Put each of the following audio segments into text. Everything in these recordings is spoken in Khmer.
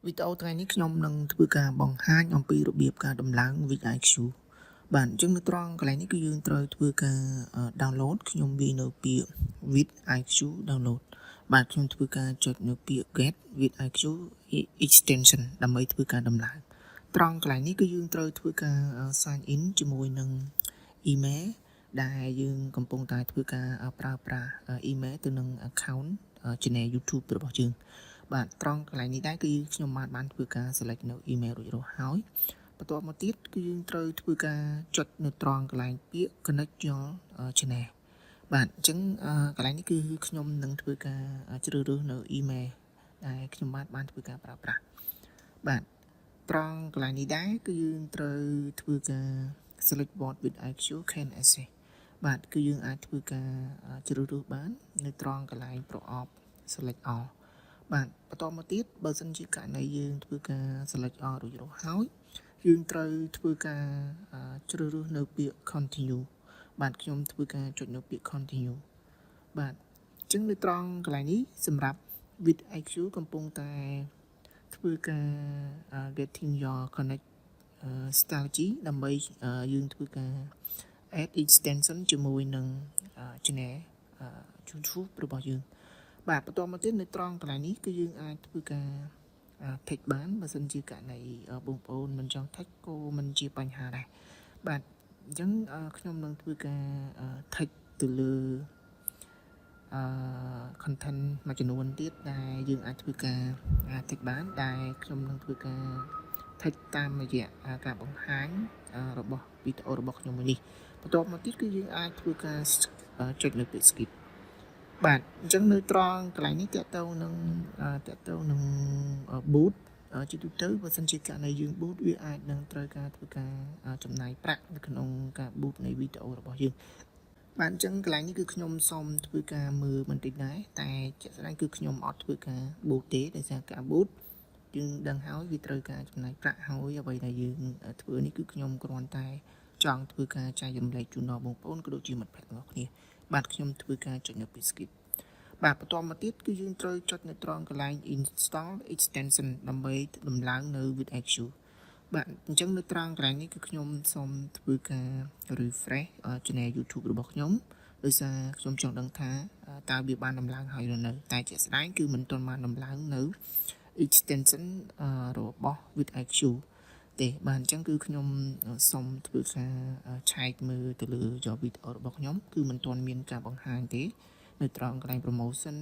វីដេអូថ្ងៃនេះខ្ញុំនឹងធ្វើការបង្ហាញអំពីរបៀបការដំឡើង VidIQ បាទអញ្ចឹងនៅត្រង់កន្លែងនេះគឺយើងត្រូវធ្វើការ download ខ្ញុំវាយនៅពាក្យ VidIQ download បាទខ្ញុំធ្វើការចុចនៅពាក្យ get VidIQ extension ដើម្បីធ្វើការដំឡើងត្រង់កន្លែងនេះគឺយើងត្រូវធ្វើការ sign in ជាមួយនឹង email ដែលយើងកំពុងតែធ្វើការប្រើប្រាស់ email ទៅនឹង account channel YouTube របស់យើងបាទត្រង់កន្លែងនេះដែរគឺខ្ញុំបានធ្វើការ select នៅ email រួចរាល់ហើយបន្ទាប់មកទៀតគឺយើងត្រូវធ្វើការចុចនៅត្រង់កន្លែងពាក្យ connect your channel បាទអញ្ចឹងកន្លែងនេះគឺខ្ញុំនឹងធ្វើការជ្រើសរើសនៅ email ដែលខ្ញុំបានធ្វើការប្រើប្រាស់បាទត្រង់កន្លែងនេះដែរគឺយើងត្រូវធ្វើការ select board with IQ can access បាទគឺយើងអាចធ្វើការជ្រើសរើសបាននៅត្រង់កន្លែង pro op select all បាទបន្តមកទៀតបើសិនជាករណីយើងធ្វើការ select all រួចរាល់ហើយយើងត្រូវធ្វើការជ្រើសរើសនៅពាក្យ continue បាទខ្ញុំធ្វើការចុចនៅពាក្យ continue បាទអញ្ចឹងនៅត្រង់កន្លែងនេះសម្រាប់ VidIQ កំពុងតែធ្វើការ getting your connect strategy ដើម្បីយើងធ្វើការ add extension ជាមួយនឹង channel YouTube របស់យើងបាទបន្តមកទៀតនៅត្រង់កន្លែងនេះគឺយើងអាចធ្វើការ text បានបើសិនជាករណីបងប្អូនមិនចង់ text ក៏មិនជាបញ្ហាដែរបាទអញ្ចឹងខ្ញុំនឹងធ្វើការ text ទៅលើ content មួយចំនួនទៀតដែលយើងអាចធ្វើការ text បានដែលខ្ញុំនឹងធ្វើការ text តាមរយៈការបង្ហាញរបស់វីដេអូរបស់ខ្ញុំមួយនេះបន្ទាប់មកទៀតគឺយើងអាចធ្វើការចុចលើពាក្យ skip បាទអញ្ចឹងនៅត្រង់កន្លែងនេះតកតងនឹង boot ជាទូទៅបើសិនជាករណីយើង boot វាអាចនឹងត្រូវការធ្វើការចំណាយប្រាក់នៅក្នុងការ boot នៃវីដេអូរបស់យើងបាទអញ្ចឹងកន្លែងនេះគឺខ្ញុំសូមធ្វើការមើលបន្តិចដែរតែជាក់ស្ដែងគឺខ្ញុំអត់ធ្វើការ boot ទេដោយសារការ boot យើងដឹងហើយវាត្រូវការចំណាយប្រាក់ហើយអ្វីដែលយើងធ្វើនេះគឺខ្ញុំគ្រាន់តែចង់ធ្វើការចែករំលែកជូនដល់បងប្អូនក៏ដូចជាមិត្តភក្តិទាំងអស់គ្នាបាទខ្ញុំធ្វើការចុចនៅពាក្យ skip បាទបន្តមកទៀតគឺយើងត្រូវចុចនៅត្រង់កន្លែង install extension ដើម្បីដំឡើងនៅ VidIQ បាទអញ្ចឹងនៅត្រង់កន្លែងនេះគឺខ្ញុំសូមធ្វើការ refresh channel YouTube របស់ខ្ញុំដោយសារខ្ញុំចង់ដឹងថាតើវាបានដំឡើងហើយឬនៅតែជាក់ស្ដែងគឺមិនទាន់បានដំឡើងនៅ extension របស់ VidIQ ទេបាទអញ្ចឹងគឺខ្ញុំសូមធ្វើការឆែកមើលទៅលើវីដេអូរបស់ខ្ញុំគឺមិនទាន់មានការបង្ហាញទេនៅត្រង់កន្លែង promotion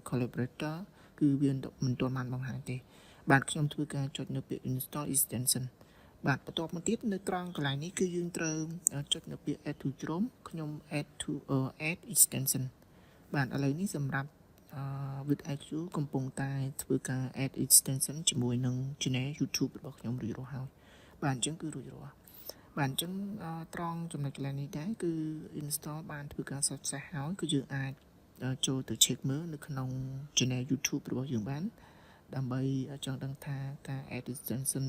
collaborator គឺវាមិនទាន់បានបង្ហាញទេបាទខ្ញុំធ្វើការចុចនៅពាក្យ install extension បាទបន្ទាប់មកទៀតនៅត្រង់កន្លែងនេះគឺយើងត្រូវចុចនៅពាក្យ add to Chrome ខ្ញុំ add to add extension បាទឥឡូវនេះសម្រាប់VidIQ កំពុងតែធ្វើការ add extension ជាមួយនឹង channel YouTube របស់ខ្ញុំរួចរាល់ហើយបាទអញ្ចឹងគឺរួចរាល់បាទអញ្ចឹងត្រង់ចំណុចកន្លែងនេះដែរគឺ install បានធ្វើការ success ហើយគឺយើងអាចចូលទៅ check មើលនៅក្នុង channel YouTube របស់យើងបានដើម្បីចង់ដឹងថាការ add extension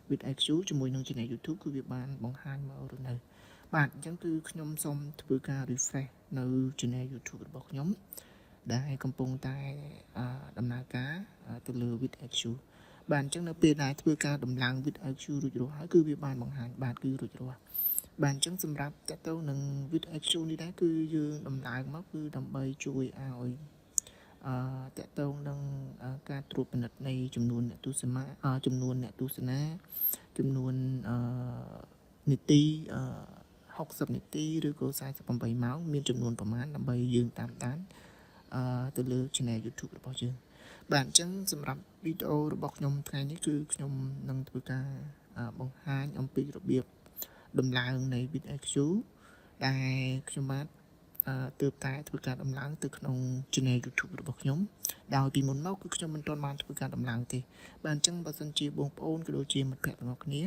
VidIQ ជាមួយនឹង channel YouTube គឺវាបានបង្ហាញមកឬនៅបាទអញ្ចឹងគឺខ្ញុំសូមធ្វើការ refresh នៅ channel YouTube របស់ខ្ញុំដែលកំពុងតែដំណើរការទៅលើ VidIQ បាទអញ្ចឹងនៅពេលដែលធ្វើការដំឡើង VidIQ រួចរាល់ហើយគឺវាបានបង្ហាញបាទគឺរួចរាល់បាទអញ្ចឹងសម្រាប់តទៅនឹង VidIQ នេះដែរគឺយើងដំឡើងមកគឺដើម្បីជួយឲ្យតកតងនឹងការត្រួតពិនិត្យនៃចំនួនអ្នកទស្សនាចំនួនអ្នកទស្សនាចំនួននាទី60នាទីឬក៏48ម៉ោងមានចំនួនប្រមាណដើម្បីយើងតាមដានទៅលើ channel YouTube របស់យើងបាទអញ្ចឹងសម្រាប់វីដេអូរបស់ខ្ញុំថ្ងៃនេះគឺខ្ញុំនឹងធ្វើការបង្ហាញអំពីរបៀបដំឡើងនៃ VidIQ ដែលខ្ញុំបាទទើបតែធ្វើការដំឡើងទៅក្នុង channel YouTube របស់ខ្ញុំដោយពីមុនមកគឺខ្ញុំមិនទាន់បានធ្វើការដំឡើងទេបាទអញ្ចឹងបើសិនជាបងប្អូនក៏ដូចជាមិត្តភក្តិទាំងអស់គ្នា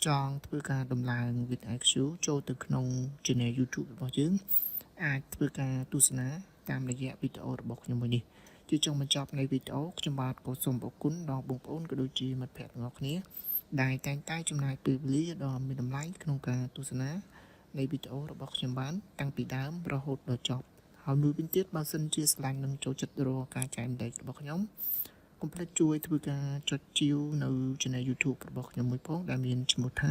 ចង់ធ្វើការដំឡើង VidIQ ចូលទៅក្នុង channel YouTube របស់យើងអាចធ្វើការទស្សនាតាមរយៈវីដេអូរបស់ខ្ញុំមួយនេះជាចុងបញ្ចប់នៃវីដេអូខ្ញុំបាទក៏សូមអរគុណដល់បងប្អូនក៏ដូចជាមិត្តភក្តិទាំងអស់គ្នាដែលតែងតែចំណាយពេលវេលាដ៏មានតម្លៃក្នុងការទស្សនានៃវីដេអូរបស់ខ្ញុំបានតាំងពីដើមរហូតដល់ចប់ហើយមួយវិញទៀតបើសិនជាស្រឡាញ់នឹងចូលចិត្តរាល់ការចែករំលែករបស់ខ្ញុំ កុំភ្លេចជួយធ្វើការចុចជាវនៅ Channel YouTube របស់ខ្ញុំមួយផងដែលមានឈ្មោះថា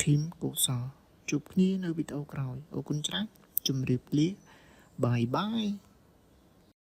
Kim Kosal ជួបគ្នានៅវីដេអូក្រោយអរគុណច្រើនជម្រាបលាបាយបាយ